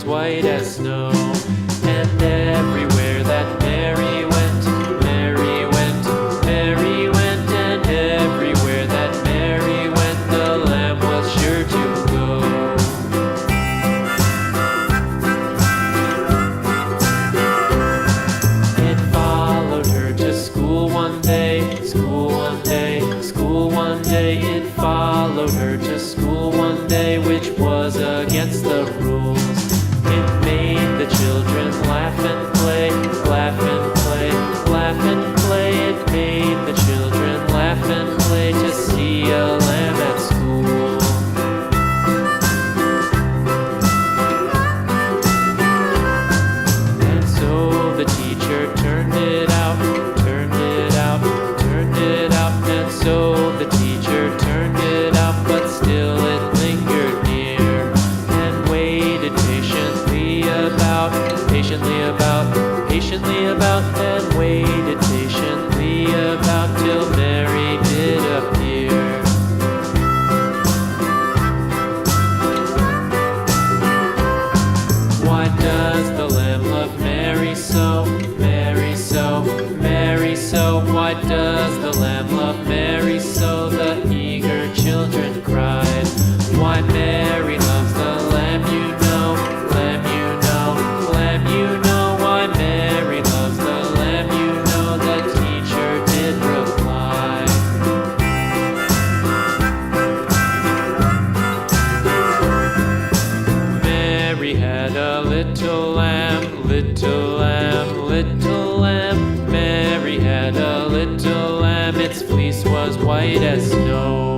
white as snow. And everywhere that Mary went, Mary went, Mary went, and everywhere that Mary went, the lamb was sure to go. It followed her to school one day, school one day, school one day. It followed her to school one day, which was against the rules. It made the children laugh and play, laugh and play, laugh and play. It made the children laugh and play to see a lamb at school. And so the teacher turned it out, turned it out, turned it out. And so the teacher turned it out, but still it lingered near and waited patiently about, patiently about, patiently about, and waited patiently about till Mary did appear. Why does the lamb love Mary so, Mary so, Mary so? Why does the lamb love Mary so? The eager children cried. Why Mary loves the lamb, you know, lamb, you know, lamb, you know. Why Mary loves the lamb, you know, the teacher did reply. Mary had a little lamb, little lamb, little lamb. Mary had a little lamb, its fleece was white as snow.